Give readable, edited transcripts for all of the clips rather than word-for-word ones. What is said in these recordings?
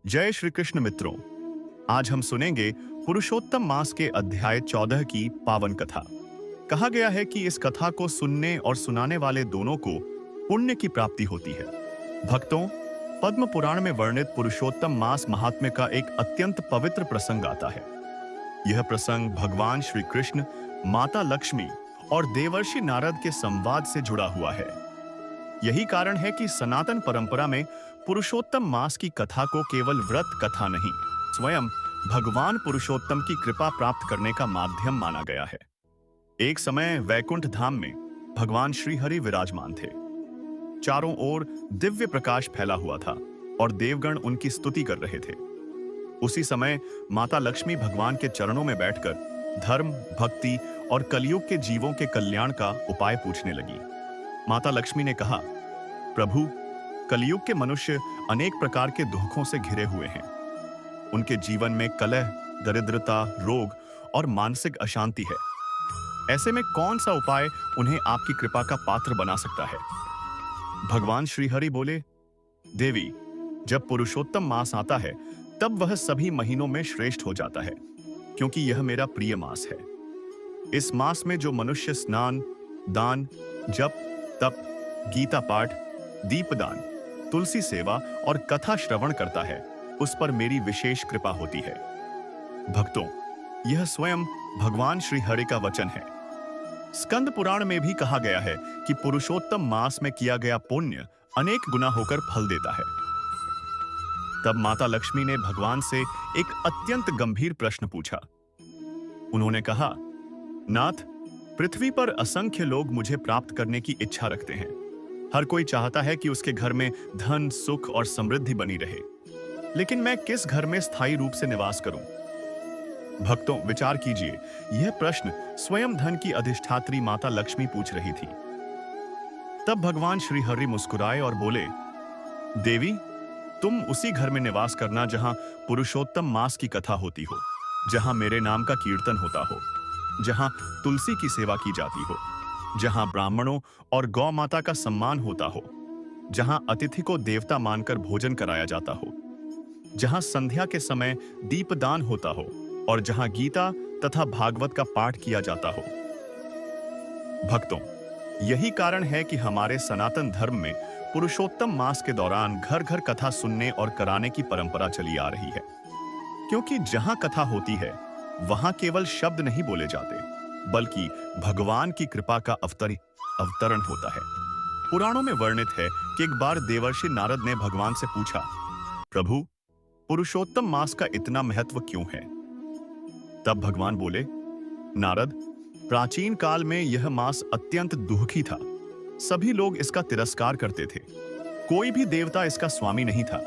जय श्री कृष्ण मित्रों। आज हम सुनेंगे पुरुषोत्तम मास के अध्याय 14 की पावन कथा। कहा गया है कि इस कथा को सुनने और सुनाने वाले दोनों को पुण्य की प्राप्ति होती है। भक्तों, पद्म पुराण में वर्णित पुरुषोत्तम मास महात्म्य का एक अत्यंत पवित्र प्रसंग आता है। यह प्रसंग भगवान श्री कृष्ण, माता लक्ष्मी और देवर्षि नारद के संवाद से जुड़ा हुआ है। यही कारण है कि सनातन परंपरा में पुरुषोत्तम मास की कथा को केवल व्रत कथा नहीं, स्वयं भगवान पुरुषोत्तम की कृपा प्राप्त करने का माध्यम माना गया है। एक समय वैकुंठ धाम में भगवान श्री हरि विराजमान थे। चारों ओर दिव्य प्रकाश फैला हुआ था और देवगण उनकी स्तुति कर रहे थे। उसी समय माता लक्ष्मी भगवान के चरणों में बैठकर धर्म, भक्ति और कलयुग के जीवों के कल्याण का उपाय पूछने लगी। माता लक्ष्मी ने कहा, प्रभु, कलयुग के मनुष्य अनेक प्रकार के दुखों से घिरे हुए हैं। उनके जीवन में कलह, दरिद्रता, रोग और मानसिक अशांति है। ऐसे में कौन सा उपाय उन्हें आपकी कृपा का पात्र बना सकता है? भगवान श्री हरि बोले, देवी, जब पुरुषोत्तम मास आता है तब वह सभी महीनों में श्रेष्ठ हो जाता है, क्योंकि यह मेरा प्रिय मास है। इस मास में जो मनुष्य स्नान, दान, जप, तप, गीता पाठ, दीपदान, तुलसी सेवा और कथा श्रवण करता है, उस पर मेरी विशेष कृपा होती है। भक्तों, यह स्वयं भगवान श्री हरि का वचन है। स्कंद पुराण में भी कहा गया है कि पुरुषोत्तम मास में किया गया पुण्य अनेक गुना होकर फल देता है। तब माता लक्ष्मी ने भगवान से एक अत्यंत गंभीर प्रश्न पूछा। उन्होंने कहा, नाथ, पृथ्वी पर असंख्य लोग मुझे प्राप्त करने की इच्छा रखते हैं। हर कोई चाहता है कि उसके घर में धन, सुख और समृद्धि बनी रहे, लेकिन मैं किस घर में स्थायी रूप से निवास करूं? भक्तों, विचार कीजिए, यह प्रश्न स्वयं धन की अधिष्ठात्री माता लक्ष्मी पूछ रही थी। तब भगवान श्री हरि मुस्कुराए और बोले, देवी, तुम उसी घर में निवास करना जहां पुरुषोत्तम मास की कथा होती हो, जहां मेरे नाम का कीर्तन होता हो, जहां तुलसी की सेवा की जाती हो, जहां ब्राह्मणों और गौ माता का सम्मान होता हो, जहां अतिथि को देवता मानकर भोजन कराया जाता हो, जहां संध्या के समय दीपदान होता हो और जहां गीता तथा भागवत का पाठ किया जाता हो। भक्तों, यही कारण है कि हमारे सनातन धर्म में पुरुषोत्तम मास के दौरान घर घर कथा सुनने और कराने की परंपरा चली आ रही है, क्योंकि जहां कथा होती है वहां केवल शब्द नहीं बोले जाते, बल्कि भगवान की कृपा का अवतरण होता है। पुराणों में वर्णित है कि एक बार देवर्षि नारद ने भगवान से पूछा, प्रभु, पुरुषोत्तम मास का इतना महत्व क्यों है? तब भगवान बोले, नारद, प्राचीन काल में यह मास अत्यंत दुखी था। सभी लोग इसका तिरस्कार करते थे। कोई भी देवता इसका स्वामी नहीं था।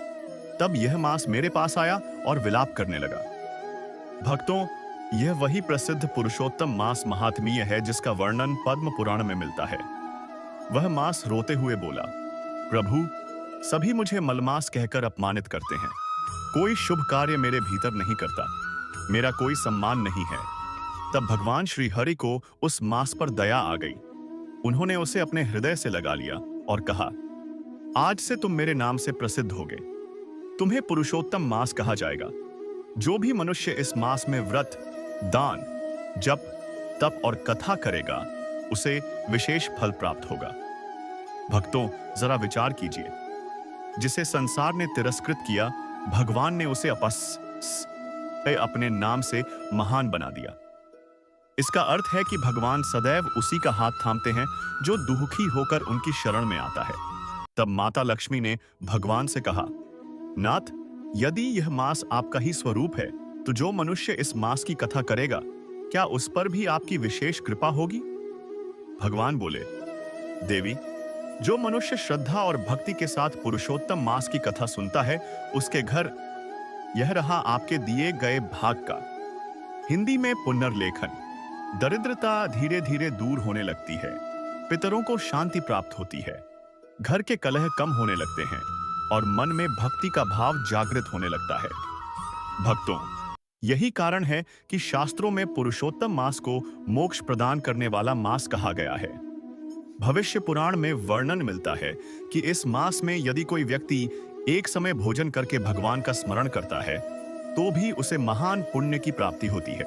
तब यह मास मेरे पास आया और विलाप करने लगा। भक्तों, यह वही प्रसिद्ध पुरुषोत्तम मास महात्म्य है जिसका वर्णन पद्म पुराण में मिलता है। वह मास रोते हुए बोला, प्रभु, सभी मुझे मलमास कहकर अपमानित करते हैं। कोई शुभ कार्य मेरे भीतर नहीं करता, मेरा कोई सम्मान नहीं है। तब भगवान श्री हरि को उस मास पर दया आ गई। उन्होंने उसे अपने हृदय से लगा लिया और कहा, आज से तुम मेरे नाम से प्रसिद्ध होगे। तुम्हें पुरुषोत्तम मास कहा जाएगा। जो भी मनुष्य इस मास में व्रत, दान, जप, तप और कथा करेगा, उसे विशेष फल प्राप्त होगा। भक्तों, जरा विचार कीजिए, जिसे संसार ने तिरस्कृत किया, भगवान ने उसे अपने नाम से महान बना दिया। इसका अर्थ है कि भगवान सदैव उसी का हाथ थामते हैं जो दुखी होकर उनकी शरण में आता है। तब माता लक्ष्मी ने भगवान से कहा, नाथ, यदि यह मास आपका ही स्वरूप है, तो जो मनुष्य इस मास की कथा करेगा, क्या उस पर भी आपकी विशेष कृपा होगी? भगवान बोले, देवी, जो मनुष्य श्रद्धा और भक्ति के साथ पुरुषोत्तम मास की कथा सुनता है, उसके घर यह रहा आपके दिए गए भाग का। हिंदी में पुनर्लेखन। दरिद्रता धीरे धीरे दूर होने लगती है, पितरों को शांति प्राप्त होती है, घर के कलह कम होने लगते हैं और मन में भक्ति का भाव जागृत होने लगता है। भक्तों, यही कारण है कि शास्त्रों में पुरुषोत्तम मास को मोक्ष प्रदान करने वाला मास कहा गया है। भविष्य पुराण में वर्णन मिलता है कि इस मास में यदि कोई व्यक्ति एक समय भोजन करके भगवान का स्मरण करता है तो भी उसे महान पुण्य की प्राप्ति होती है।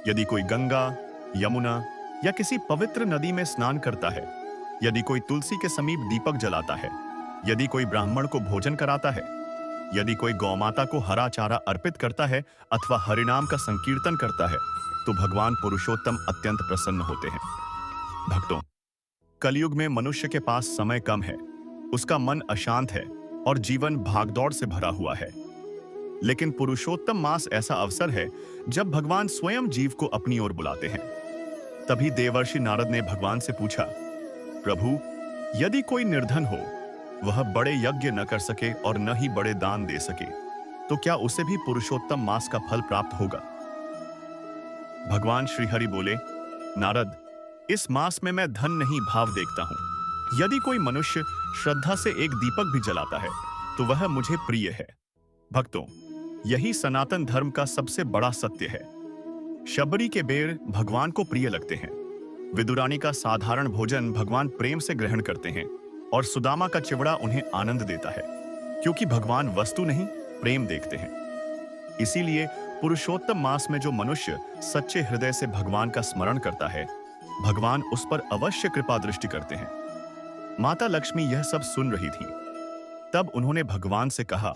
यदि कोई गंगा, यमुना या किसी पवित्र नदी में स्नान करता है, यदि कोई तुलसी के समीप दीपक जलाता है, यदि कोई ब्राह्मण को भोजन कराता है, यदि कोई गौमाता को हरा चारा अर्पित करता है अथवा हरिनाम का संकीर्तन करता है, तो भगवान पुरुषोत्तम अत्यंत प्रसन्न होते हैं। भक्तों, कलयुग में मनुष्य के पास समय कम है, उसका मन अशांत है और जीवन भागदौड़ से भरा हुआ है। लेकिन पुरुषोत्तम मास ऐसा अवसर है जब भगवान स्वयं जीव को अपनी ओर बुलाते हैं। तभी देवर्षि नारद ने भगवान से पूछा, प्रभु, यदि कोई निर्धन हो, वह बड़े यज्ञ न कर सके और न ही बड़े दान दे सके, तो क्या उसे भी पुरुषोत्तम मास का फल प्राप्त होगा? भगवान श्रीहरि बोले, नारद, इस मास में मैं धन नहीं भाव देखता हूं। यदि कोई मनुष्य श्रद्धा से एक दीपक भी जलाता है तो वह मुझे प्रिय है। भक्तों, यही सनातन धर्म का सबसे बड़ा सत्य है। शबरी के बेर भगवान को प्रिय लगते हैं, विदुरानी का साधारण भोजन भगवान प्रेम से ग्रहण करते हैं और सुदामा का चिवड़ा उन्हें आनंद देता है, क्योंकि भगवान वस्तु नहीं प्रेम देखते हैं। इसीलिए पुरुषोत्तम मास में जो मनुष्य सच्चे हृदय से भगवान का स्मरण करता है, भगवान उस पर अवश्य कृपा दृष्टि करते हैं। माता लक्ष्मी यह सब सुन रही थी। तब उन्होंने भगवान से कहा,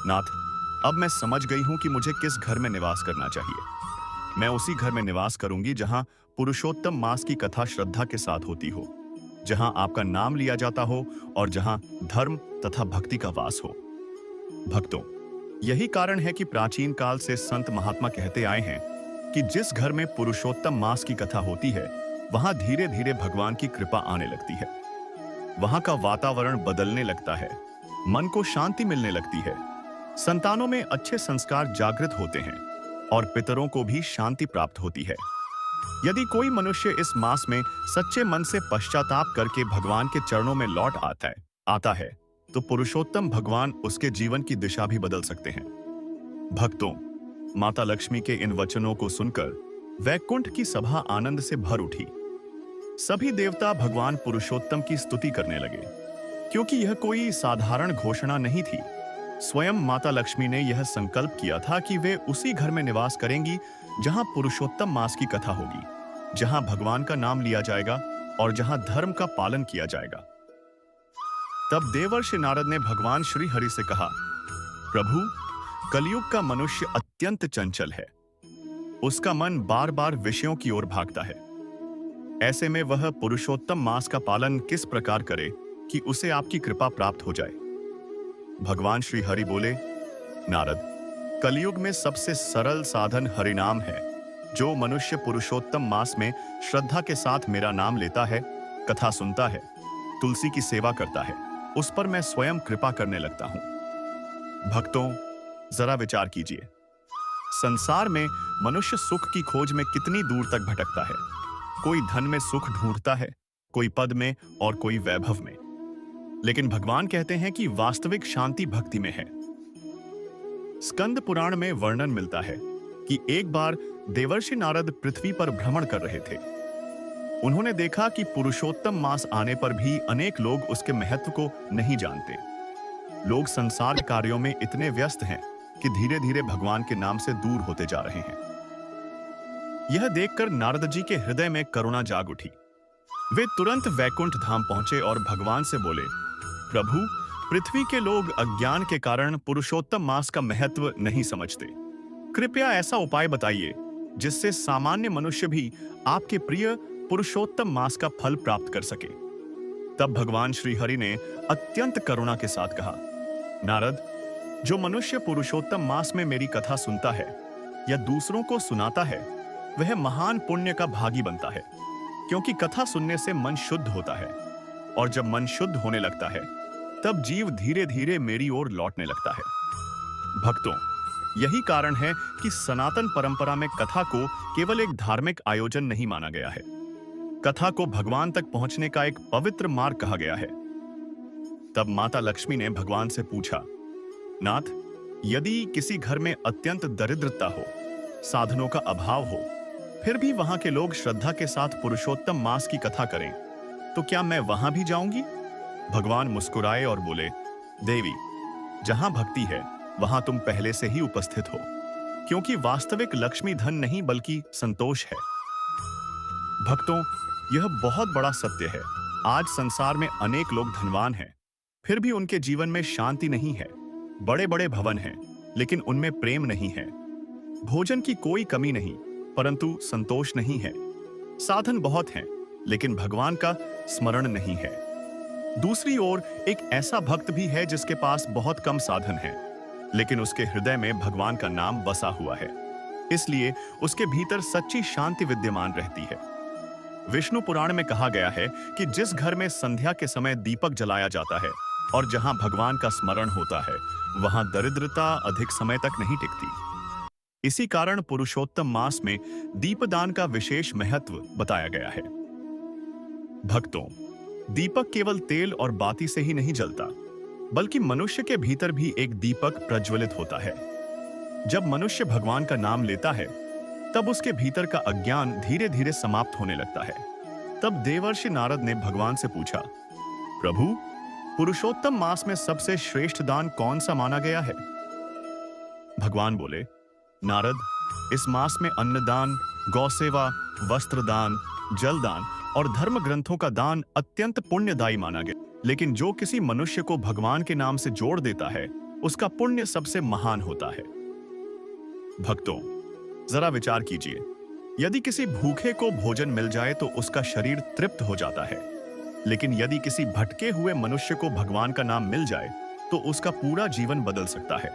नाथ, अब मैं समझ गई हूं कि मुझे किस घर में निवास करना चाहिए। मैं उसी घर में निवास करूंगी जहां पुरुषोत्तम मास की कथा श्रद्धा के साथ होती हो, जहां आपका नाम लिया जाता हो और जहां धर्म तथा भक्ति का वास हो। भक्तों, यही कारण है कि प्राचीन काल से संत महात्मा कहते आए हैं कि जिस घर में पुरुषोत्तम मास की कथा होती है, वहां धीरे धीरे भगवान की कृपा आने लगती है। वहां का वातावरण बदलने लगता है, मन को शांति मिलने लगती है, संतानों में अच्छे संस्कार जागृत होते हैं और पितरों को भी शांति प्राप्त होती है। यदि कोई मनुष्य इस मास में सच्चे मन से पश्चाताप करके भगवान के चरणों में लौट आता है तो पुरुषोत्तम भगवान उसके जीवन की दिशा भी बदल सकते हैं। भक्तों, माता लक्ष्मी के इन वचनों को सुनकर वैकुंठ की सभा आनंद से भर उठी। सभी देवता भगवान पुरुषोत्तम की स्तुति करने लगे, क्योंकि यह कोई साधारण घोषणा नहीं थी। स्वयं माता लक्ष्मी ने यह संकल्प किया था कि वे उसी घर में निवास करेंगी जहां पुरुषोत्तम मास की कथा होगी, जहां भगवान का नाम लिया जाएगा और जहां धर्म का पालन किया जाएगा। तब देवर्षि नारद ने भगवान श्री हरि से कहा, प्रभु, कलयुग का मनुष्य अत्यंत चंचल है। उसका मन बार बार विषयों की ओर भागता है। ऐसे में वह पुरुषोत्तम मास का पालन किस प्रकार करे कि उसे आपकी कृपा प्राप्त हो जाए? भगवान श्री हरि बोले, नारद, कलयुग में सबसे सरल साधन हरिनाम है। जो मनुष्य पुरुषोत्तम मास में श्रद्धा के साथ मेरा नाम लेता है, कथा सुनता है, तुलसी की सेवा करता है, उस पर मैं स्वयं कृपा करने लगता हूं। भक्तों, जरा विचार कीजिए, संसार में मनुष्य सुख की खोज में कितनी दूर तक भटकता है। कोई धन में सुख ढूंढता है, कोई पद में और कोई वैभव में। लेकिन भगवान कहते हैं कि वास्तविक शांति भक्ति में है। स्कंद पुराण में वर्णन मिलता है कि एक बार देवर्षि नारद पृथ्वी पर भ्रमण कर रहे थे। उन्होंने देखा कि पुरुषोत्तम मास आने पर भी अनेक लोग उसके महत्व को नहीं जानते। लोग संसार के कार्यों में इतने व्यस्त हैं कि धीरे धीरे भगवान के नाम से दूर होते जा रहे हैं। यह देखकर नारद जी के हृदय में करुणा जाग उठी। वे तुरंत वैकुंठ धाम पहुंचे और भगवान से बोले, प्रभु, पृथ्वी के लोग अज्ञान के कारण पुरुषोत्तम मास का महत्व नहीं समझते। कृपया ऐसा उपाय बताइए जिससे सामान्य मनुष्य भी आपके प्रिय पुरुषोत्तम मास का फल प्राप्त कर सके। तब भगवान श्री हरि ने अत्यंत करुणा के साथ कहा, नारद, जो मनुष्य पुरुषोत्तम मास में मेरी कथा सुनता है या दूसरों को सुनाता है, वह महान पुण्य का भागी बनता है, क्योंकि कथा सुनने से मन शुद्ध होता है और जब मन शुद्ध होने लगता है तब जीव धीरे धीरे मेरी ओर लौटने लगता है। भक्तों, यही कारण है कि सनातन परंपरा में कथा को केवल एक धार्मिक आयोजन नहीं माना गया है। कथा को भगवान तक पहुंचने का एक पवित्र मार्ग कहा गया है। तब माता लक्ष्मी ने भगवान से पूछा, नाथ, यदि किसी घर में अत्यंत दरिद्रता हो, साधनों का अभाव हो, फिर भी वहां के लोग श्रद्धा के साथ पुरुषोत्तम मास की कथा करें, तो क्या मैं वहां भी जाऊंगी? भगवान मुस्कुराए और बोले, देवी, जहां भक्ति है वहां तुम पहले से ही उपस्थित हो, क्योंकि वास्तविक लक्ष्मी धन नहीं बल्कि संतोष है। भक्तों, यह बहुत बड़ा सत्य है। आज संसार में अनेक लोग धनवान हैं, फिर भी उनके जीवन में शांति नहीं है। बड़े बड़े भवन हैं, लेकिन उनमें प्रेम नहीं है। भोजन की कोई कमी नहीं, परंतु संतोष नहीं है। साधन बहुत हैं, लेकिन भगवान का स्मरण नहीं है। दूसरी ओर एक ऐसा भक्त भी है जिसके पास बहुत कम साधन है, लेकिन उसके हृदय में भगवान का नाम बसा हुआ है, इसलिए उसके भीतर सच्ची शांति विद्यमान रहती है। विष्णु पुराण में कहा गया है कि जिस घर में संध्या के समय दीपक जलाया जाता है और जहां भगवान का स्मरण होता है, वहां दरिद्रता अधिक समय तक नहीं टिकती। इसी कारण पुरुषोत्तम मास में दीपदान का विशेष महत्व बताया गया है। भक्तों, दीपक केवल तेल और बाती से ही नहीं जलता, बल्कि मनुष्य के भीतर भी एक दीपक प्रज्वलित होता है। जब मनुष्य भगवान का नाम लेता है, तब उसके भीतर का अज्ञान धीरे धीरे समाप्त होने लगता है। तब देवर्षि नारद ने भगवान से पूछा, प्रभु, पुरुषोत्तम मास में सबसे श्रेष्ठ दान कौन सा माना गया है? भगवान बोले, नारद, इस मास में अन्नदान, गौसेवा, वस्त्रदान, जलदान और धर्म ग्रंथों का दान अत्यंत पुण्यदायी माना गया। लेकिन जो किसी मनुष्य को भगवान के नाम से जोड़ देता है, उसका पुण्य सबसे महान होता है। भक्तों, जरा विचार कीजिए, यदि किसी भूखे को भोजन मिल जाए तो उसका शरीर तृप्त हो जाता है, लेकिन यदि किसी भटके हुए मनुष्य को भगवान का नाम मिल जाए तो उसका पूरा जीवन बदल सकता है।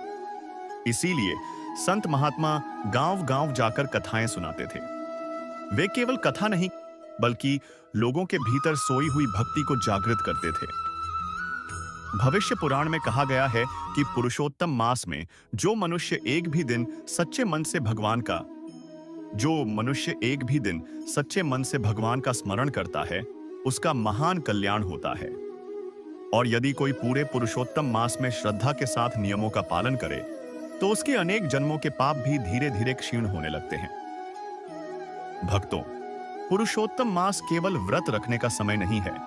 इसीलिए संत महात्मा गांव-गांव जाकर कथाएं सुनाते थे। वे केवल कथा नहीं, बल्कि लोगों के भीतर सोई हुई भक्ति को जागृत करते थे। भविष्य पुराण में कहा गया है कि पुरुषोत्तम मास में जो मनुष्य एक भी दिन सच्चे मन से भगवान का स्मरण करता है, उसका महान कल्याण होता है। और यदि कोई पूरे पुरुषोत्तम मास में श्रद्धा के साथ नियमों का पालन करे, तो उसके अनेक जन्मों के पाप भी धीरे धीरे क्षीण होने लगते हैं। भक्तों, पुरुषोत्तम मास केवल व्रत रखने का समय नहीं है,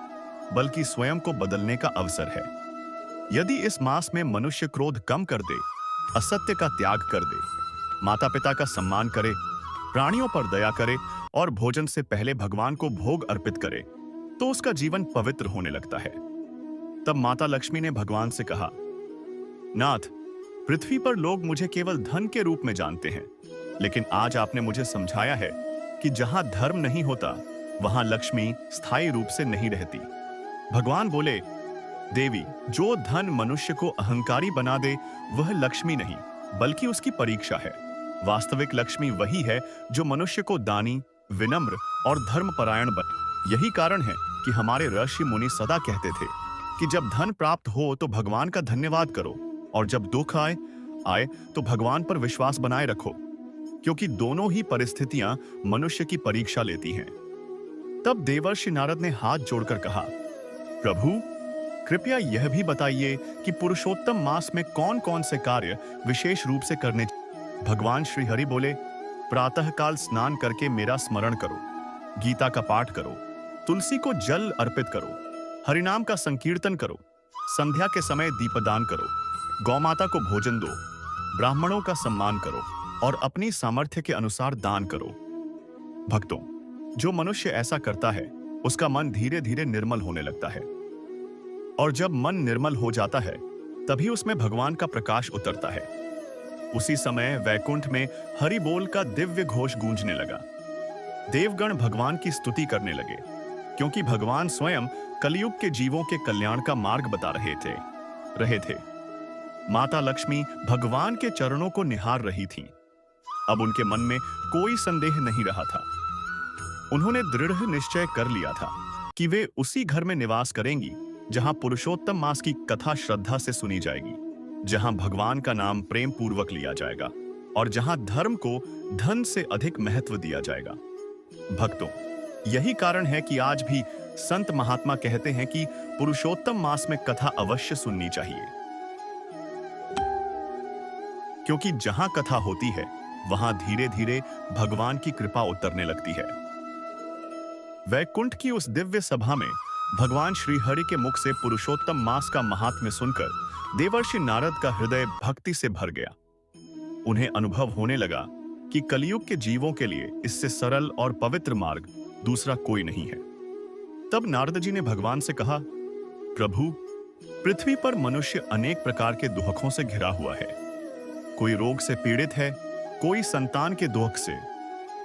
बल्कि स्वयं को बदलने का अवसर है। यदि इस मास में मनुष्य क्रोध कम कर दे, असत्य का त्याग कर दे, माता पिता का सम्मान करे, प्राणियों पर दया करे और भोजन से पहले भगवान को भोग अर्पित करे, तो उसका जीवन पवित्र होने लगता है। तब माता लक्ष्मी ने भगवान से कहा, नाथ, पृथ्वी पर लोग मुझे केवल धन के रूप में जानते हैं, लेकिन आज आपने मुझे समझाया है कि जहां धर्म नहीं होता, वहां लक्ष्मी स्थायी रूप से नहीं रहती। भगवान बोले, देवी, जो धन मनुष्य को अहंकारी बना दे, वह लक्ष्मी नहीं, बल्कि उसकी परीक्षा है। वास्तविक लक्ष्मी वही है जो मनुष्य को दानी, विनम्र और धर्मपरायण बने। यही कारण है कि हमारे ऋषि मुनि सदा कहते थे कि जब धन प्राप्त हो तो भगवान का धन्यवाद करो, और जब दुख आए तो भगवान पर विश्वास बनाए रखो, क्योंकि दोनों ही परिस्थितियां मनुष्य की परीक्षा लेती हैं। तब देवर्षि नारद ने हाथ जोड़कर कहा, प्रभु, कृपया यह भी बताइए कि पुरुषोत्तम मास में कौन कौन से कार्य विशेष रूप से करने। भगवान श्री हरि बोले, प्रातःकाल स्नान करके मेरा स्मरण करो, गीता का पाठ करो, तुलसी को जल अर्पित करो, हरिनाम का संकीर्तन करो, संध्या के समय दीपदान करो, गौमाता को भोजन दो, ब्राह्मणों का सम्मान करो और अपनी सामर्थ्य के अनुसार दान करो। भक्तों, जो मनुष्य ऐसा करता है, उसका मन धीरे धीरे निर्मल होने लगता है, और जब मन निर्मल हो जाता है, तभी उसमें भगवान का प्रकाश उतरता है। उसी समय वैकुंठ में हरि बोल का दिव्य घोष गूंजने लगा। देवगण भगवान की स्तुति करने लगे, क्योंकि भगवान स्वयं कलयुग के जीवों के कल्याण का मार्ग बता रहे थे। माता लक्ष्मी भगवान के चरणों को निहार रही थीं। अब उनके मन में कोई संदेह नहीं रहा था। उन्होंने दृढ़ निश्चय कर लिया था कि वे उसी घर में निवास करेंगी जहां पुरुषोत्तम मास की कथा श्रद्धा से सुनी जाएगी, जहां भगवान का नाम प्रेम पूर्वक लिया जाएगा और जहां धर्म को धन से अधिक महत्व दिया जाएगा। भक्तों, यही कारण है कि आज भी संत महात्मा कहते हैं कि पुरुषोत्तम मास में कथा अवश्य सुननी चाहिए, क्योंकि जहां कथा होती है, वहां धीरे धीरे भगवान की कृपा उतरने लगती है। वैकुंठ की उस दिव्य सभा में भगवान श्री हरि के मुख से पुरुषोत्तम मास का महात्म्य सुनकर देवर्षि नारद का हृदय भक्ति से भर गया। उन्हें अनुभव होने लगा कि कलयुग के जीवों के लिए इससे सरल और पवित्र मार्ग दूसरा कोई नहीं है। तब नारद जी ने भगवान से कहा, प्रभु, पृथ्वी पर मनुष्य अनेक प्रकार के दुखों से घिरा हुआ है। कोई रोग से पीड़ित है, कोई संतान के दुख से,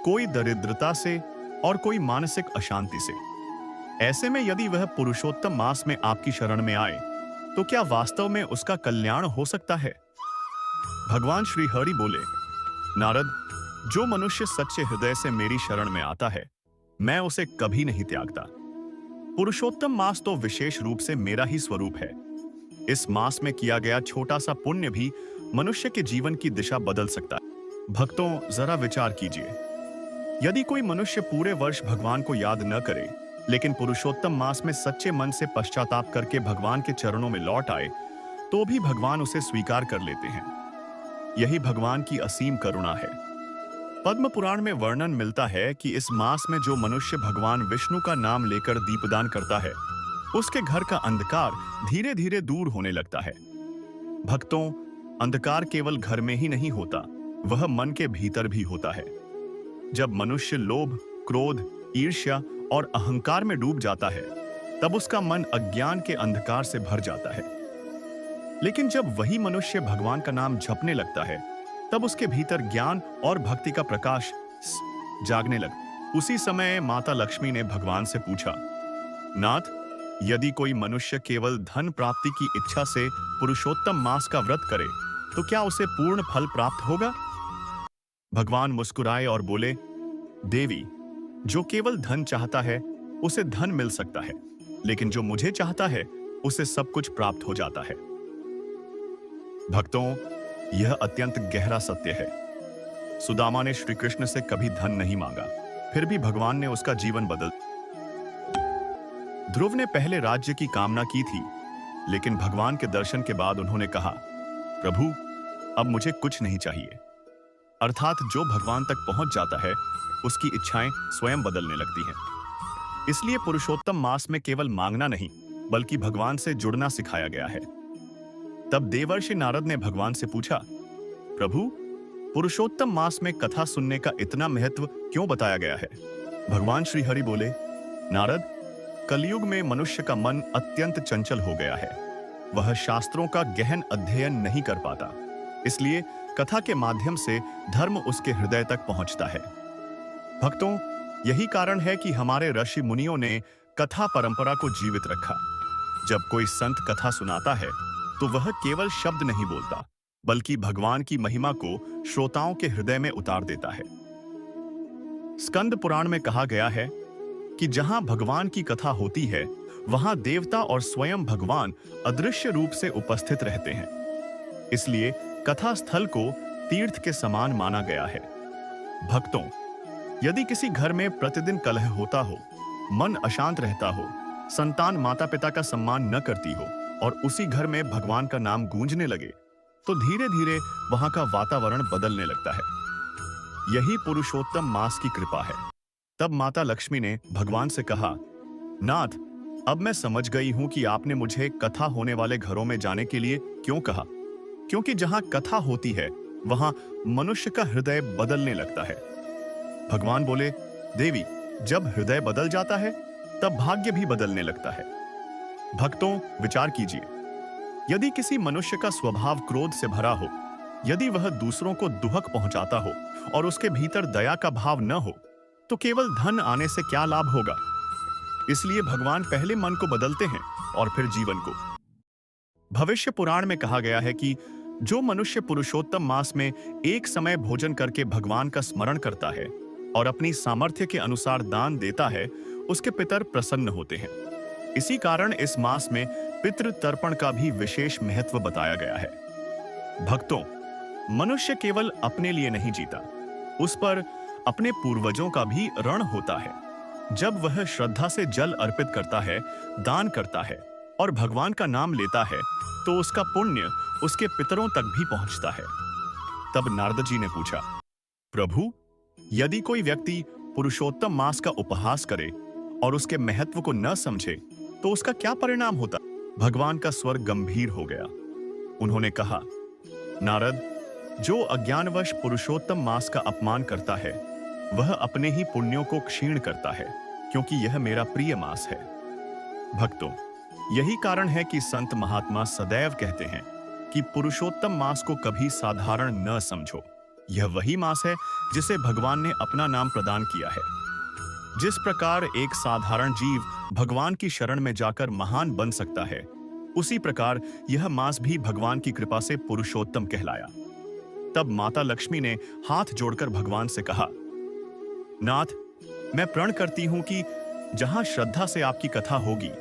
कोई दरिद्रता से और कोई मानसिक अशांति से। ऐसे में यदि वह पुरुषोत्तम मास में आपकी शरण में आए तो क्या वास्तव में उसका कल्याण हो सकता है? भगवान श्री हरि बोले, नारद, जो मनुष्य सच्चे हृदय से मेरी शरण में आता है, मैं उसे कभी नहीं त्यागता। पुरुषोत्तम मास तो विशेष रूप से मेरा ही स्वरूप है। इस मास में किया गया छोटा सा पुण्य भी मनुष्य के जीवन की दिशा बदल सकता है। भक्तों, जरा विचार कीजिए, यदि कोई मनुष्य पूरे वर्ष भगवान को याद न करे, लेकिन पुरुषोत्तम मास में सच्चे मन से पश्चाताप करके भगवान के चरणों में लौट आए, तो भी भगवान उसे स्वीकार कर लेते हैं। यही भगवान की असीम करुणा है। पद्म पुराण में वर्णन मिलता है कि इस मास में जो मनुष्य भगवान विष्णु का नाम लेकर दीपदान करता है, उसके घर का अंधकार धीरे धीरे दूर होने लगता है। भक्तों, अंधकार केवल घर में ही नहीं होता, वह मन के भीतर भी होता है। जब मनुष्य लोभ, क्रोध, ईर्ष्या और अहंकार में डूब जाता है, तब उसका मन अज्ञान के अंधकार से भर जाता है। लेकिन जब वही मनुष्य भगवान का नाम जपने लगता है, तब उसके भीतर ज्ञान और भक्ति का प्रकाश जागने लगा। उसी समय माता लक्ष्मी ने भगवान से पूछा, नाथ, यदि कोई मनुष्य केवल धन प्राप्ति की इच्छा से पुरुषोत्तम मास का व्रत करे, तो क्या उसे पूर्ण फल प्राप्त होगा? भगवान मुस्कुराए और बोले, देवी, जो केवल धन चाहता है उसे धन मिल सकता है, लेकिन जो मुझे चाहता है उसे सब कुछ प्राप्त हो जाता है। भक्तों, यह अत्यंत गहरा सत्य है। सुदामा ने श्री कृष्ण से कभी धन नहीं मांगा, फिर भी भगवान ने उसका जीवन बदल। ध्रुव ने पहले राज्य की कामना की थी, लेकिन भगवान के दर्शन के बाद उन्होंने कहा, प्रभु, अब मुझे कुछ नहीं चाहिए। अर्थात जो भगवान तक पहुंच जाता है, उसकी इच्छाएं स्वयं बदलने लगती हैं। इसलिए पुरुषोत्तम मास में केवल मांगना नहीं, बल्कि भगवान से जुड़ना सिखाया गया है। तब देवर्षि नारद ने भगवान से पूछा, प्रभु, पुरुषोत्तम मास में कथा सुनने का इतना महत्व क्यों बताया गया है? भगवान श्री हरि बोले, नारद, कलयुग में मनुष्य का मन अत्यंत चंचल हो गया है। वह शास्त्रों का गहन अध्ययन नहीं कर पाता, इसलिए कथा के माध्यम से धर्म उसके हृदय तक पहुंचता है। भक्तों, यही कारण है कि हमारे ऋषि मुनियों ने कथा परंपरा को जीवित रखा। जब कोई संत कथा सुनाता है, तो वह केवल शब्द नहीं बोलता, बल्कि भगवान की महिमा को श्रोताओं के हृदय में उतार देता है। स्कंद पुराण में कहा गया है कि जहां भगवान की कथा होती है, वहां देवता और स्वयं भगवान अदृश्य रूप से उपस्थित रहते हैं। इसलिए कथा स्थल को तीर्थ के समान माना गया है। भक्तों, यदि किसी घर में प्रतिदिन कलह होता हो, मन अशांत रहता हो, संतान माता पिता का सम्मान न करती हो और उसी घर में भगवान का नाम गूंजने लगे, तो धीरे धीरे वहां का वातावरण बदलने लगता है। यही पुरुषोत्तम मास की कृपा है। तब माता लक्ष्मी ने भगवान से कहा, नाथ, अब मैं समझ गई हूं कि आपने मुझे कथा होने वाले घरों में जाने के लिए क्यों कहा, क्योंकि जहां कथा होती है, वहां मनुष्य का हृदय बदलने लगता है। भगवान बोले, देवी, जब हृदय बदल जाता है, तब भाग्य भी बदलने लगता है। भक्तों, विचार कीजिए, यदि किसी मनुष्य का स्वभाव क्रोध से भरा हो, यदि वह दूसरों को दुहक पहुंचाता हो और उसके भीतर दया का भाव न हो, तो केवल धन आने से क्या लाभ होगा? इसलिए भगवान पहले मन को बदलते हैं और फिर जीवन को। भविष्य पुराण में कहा गया है कि जो मनुष्य पुरुषोत्तम मास में एक समय भोजन करके भगवान का स्मरण करता है और अपनी सामर्थ्य के अनुसार दान देता है, उसके पितर प्रसन्न होते हैं। इसी कारण इस मास में पितृ तर्पण का भी विशेष महत्व बताया गया है। भक्तों, मनुष्य केवल अपने लिए नहीं जीता, उस पर अपने पूर्वजों का भी ऋण होता है। जब वह श्रद्धा से जल अर्पित करता है, दान करता है और भगवान का नाम लेता है, तो उसका पुण्य उसके पितरों तक भी पहुंचता है। तब नारद जी ने पूछा, प्रभु, यदि कोई व्यक्ति पुरुषोत्तम मास का उपहास करे और उसके महत्व को न समझे, तो उसका क्या परिणाम होता? भगवान का स्वर गंभीर हो गया। उन्होंने कहा, नारद, जो अज्ञानवश पुरुषोत्तम मास का अपमान करता है वह अपने ही पुण्यों को क्षीण करता है, क्योंकि यह मेरा प्रिय मास है। भक्तों, यही कारण है कि संत महात्मा सदैव कहते हैं कि पुरुषोत्तम मास को कभी साधारण न समझो। यह वही मास है जिसे भगवान ने अपना नाम प्रदान किया है। जिस प्रकार एक साधारण जीव भगवान की शरण में जाकर महान बन सकता है, उसी प्रकार यह मास भी भगवान की कृपा से पुरुषोत्तम कहलाया। तब माता लक्ष्मी ने हाथ जोड़कर भगवान से कहा, नाथ, मैं प्रण करती हूं कि जहां श्रद्धा से आपकी कथा होगी,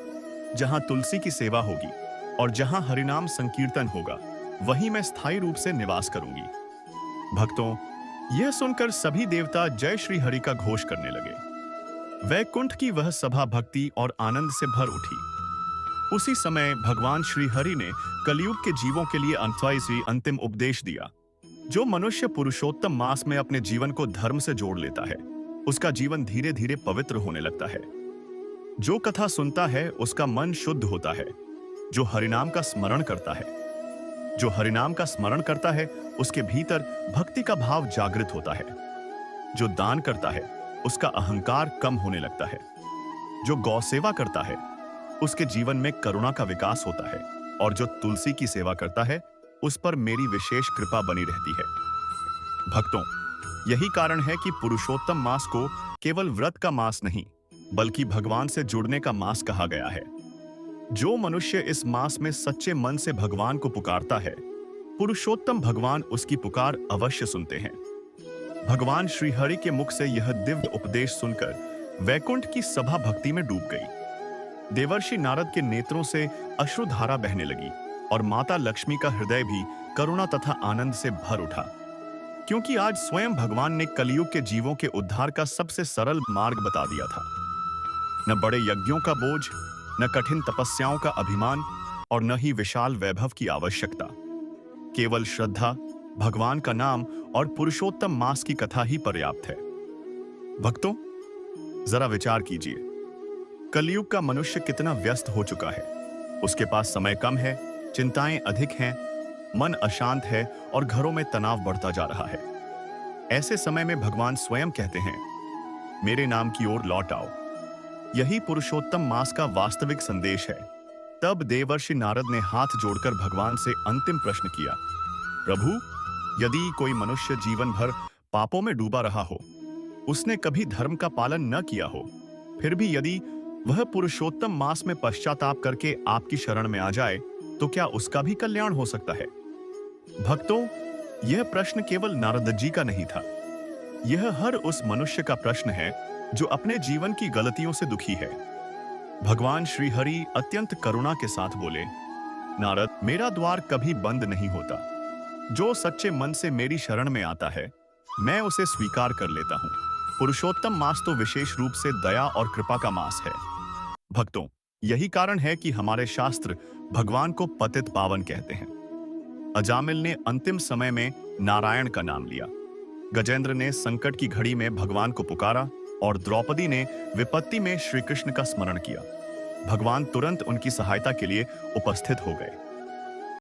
जहां तुलसी की सेवा होगी और जहां हरिनाम संकीर्तन होगा, वहीं मैं स्थायी रूप से निवास करूंगी। भक्तों, यह सुनकर सभी देवता जय श्री हरि का घोष करने लगे। वैकुंठ की वह सभा भक्ति और आनंद से भर उठी। उसी समय भगवान श्री हरि ने कलयुग के जीवों के लिए 28वां अंतिम उपदेश दिया। जो मनुष्य पुरुषोत्तम मास में अपने जीवन को धर्म से जोड़ लेता है, उसका जीवन धीरे धीरे पवित्र होने लगता है। जो कथा सुनता है उसका मन शुद्ध होता है। जो हरिनाम का स्मरण करता है, जो हरिनाम का स्मरण करता है, उसके भीतर भक्ति का भाव जागृत होता है। जो दान करता है उसका अहंकार कम होने लगता है। जो गौ सेवा करता है उसके जीवन में करुणा का विकास होता है, और जो तुलसी की सेवा करता है उस पर मेरी विशेष कृपा बनी रहती है। भक्तों, यही कारण है कि पुरुषोत्तम मास को केवल व्रत का मास नहीं, बल्कि भगवान से जुड़ने का मास कहा गया है। जो मनुष्य इस मास में सच्चे मन से भगवान को पुकारता है, पुरुषोत्तम भगवान उसकी पुकार अवश्य सुनते हैं। भगवान श्री हरि के मुख से यह दिव्य उपदेश सुनकर वैकुंठ की सभा भक्ति में डूब गई। देवर्षि नारद के नेत्रों से अश्रुधारा बहने लगी और माता लक्ष्मी का हृदय भी करुणा तथा आनंद से भर उठा, क्योंकि आज स्वयं भगवान ने कलयुग के जीवों के उद्धार का सबसे सरल मार्ग बता दिया था। न बड़े यज्ञों का बोझ, न कठिन तपस्याओं का अभिमान और न ही विशाल वैभव की आवश्यकता। केवल श्रद्धा, भगवान का नाम और पुरुषोत्तम मास की कथा ही पर्याप्त है। भक्तों, जरा विचार कीजिए, कलयुग का मनुष्य कितना व्यस्त हो चुका है। उसके पास समय कम है, चिंताएं अधिक हैं, मन अशांत है और घरों में तनाव बढ़ता जा रहा है। ऐसे समय में भगवान स्वयं कहते हैं, मेरे नाम की ओर लौट आओ। यही पुरुषोत्तम मास का वास्तविक संदेश है। तब देवर्षि नारद ने हाथ जोड़कर भगवान से अंतिम प्रश्न किया, प्रभु, यदि कोई मनुष्य जीवन भर पापों में डूबा रहा हो, उसने कभी धर्म का पालन न किया हो, फिर भी यदि वह पुरुषोत्तम मास में पश्चाताप करके आपकी शरण में आ जाए, तो क्या उसका भी कल्याण हो सकता है? भक्तों, यह प्रश्न केवल नारद जी का नहीं था। यह हर उस मनुष्य का प्रश्न है जो अपने जीवन की गलतियों से दुखी है। भगवान श्री हरि अत्यंत करुणा के साथ बोले, नारद, मेरा द्वार कभी बंद नहीं होता। जो सच्चे मन से मेरी शरण में आता है, मैं उसे स्वीकार कर लेता हूं। पुरुषोत्तम मास तो विशेष रूप से दया और कृपा का मास है। भक्तों, यही कारण है कि हमारे शास्त्र भगवान को पतित पावन कहते हैं। अजामिल ने अंतिम समय में नारायण का नाम लिया। गजेंद्र ने संकट की घड़ी में भगवान को पुकारा और द्रौपदी ने विपत्ति में श्री कृष्ण का स्मरण किया। भगवान तुरंत उनकी सहायता के लिए उपस्थित हो गए।